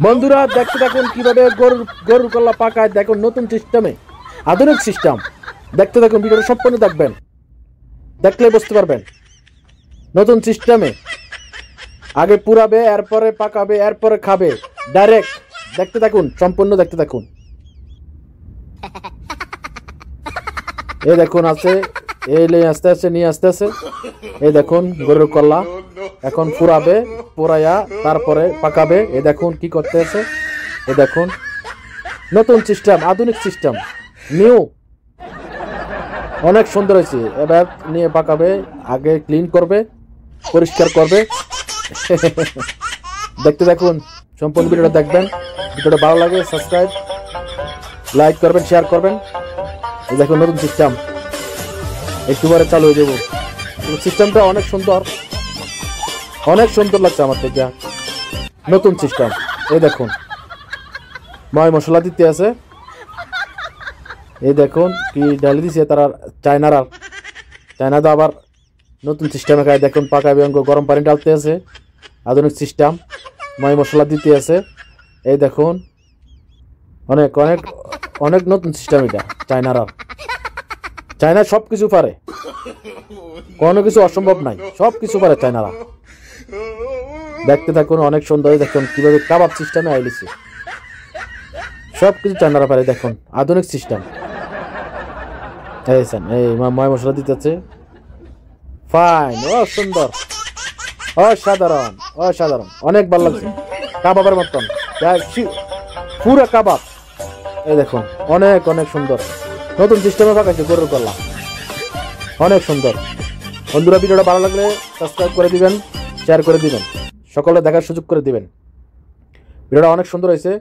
বন্ধুরা দেখতে থাকুন কিভাবে গরুর কল্লা পাকায়, দেখুন নতুন সিস্টেমে, আধুনিক সিস্টেম। দেখতে থাকুন, ভিডিওটা সম্পূর্ণ দেখবেন, দেখলে বুঝতে পারবেন। নতুন সিস্টেমে আগে পুরাবে, এরপরে পাকাবে, এরপরে খাবে ডাইরেক্ট। দেখতে থাকুন, সম্পূর্ণ দেখতে থাকুন। এই দেখুন আছে, এই আস্তে আস্তে নিয়ে আসতে আছে। এই দেখুন গরুর কল্লা এখন পুরাবে, পুরাইয়া তারপরে পাকাবে। এই দেখুন কি করতে আছে। এই দেখুন নতুন সিস্টেম, আধুনিক সিস্টেম, নিউ, অনেক সুন্দর হয়েছে। এবার নিয়ে পাকাবে, আগে ক্লিন করবে, পরিষ্কার করবে। দেখতে দেখুন, সম্পূর্ণ ভিডিওটা দেখবেন। ভিডিওটা ভালো লাগে সাবস্ক্রাইব, লাইক করবেন, শেয়ার করবেন। এই দেখুন নতুন সিস্টেম, একটু পরে চালু হয়ে যাবো। সিস্টেমটা অনেক সুন্দর, অনেক সুন্দর লাগছে আমার থেকে। নতুন সিস্টেম। এই দেখুন ময় মশলা দিতে আছে। এই দেখুন কি ডালি দিছে তারা, চায়না তো আবার নতুন সিস্টেমে খায়। দেখুন পাকাবে, গরম পানি ডালতে আছে, আধুনিক সিস্টেম। ময় মশলা দিতে আছে। এই দেখুন অনেক অনেক অনেক নতুন সিস্টেম এটা। চায়না সব কিছু পারে, কোনো কিছু অসম্ভব নাই, সব কিছু পারে চায়নারা। দেখতে থাকুন, অনেক সুন্দর। দেখুন কিভাবে কাবাব সিস্টেমে আইলিছে, সব কিছু চায়নারা পারে। দেখুন আধুনিক সিস্টেম। এই ময় মশলা দিতেছে, ফাইন, ও সুন্দর, অসাধারণ, অসাধারণ, অনেক ভালো লাগছে। কাবাবের মতন পুরো কাবাব। এই দেখুন অনেক অনেক সুন্দর, নতুন সিস্টেমে পাকাইছে গরুর কল্লা, অনেক সুন্দর। বন্ধুরা ভিডিওটা ভালো লাগলে সাবস্ক্রাইব করে দিবেন, শেয়ার করে দিবেন, সকলে দেখার সুযোগ করে দিবেন। ভিডিওটা অনেক সুন্দর হয়েছে।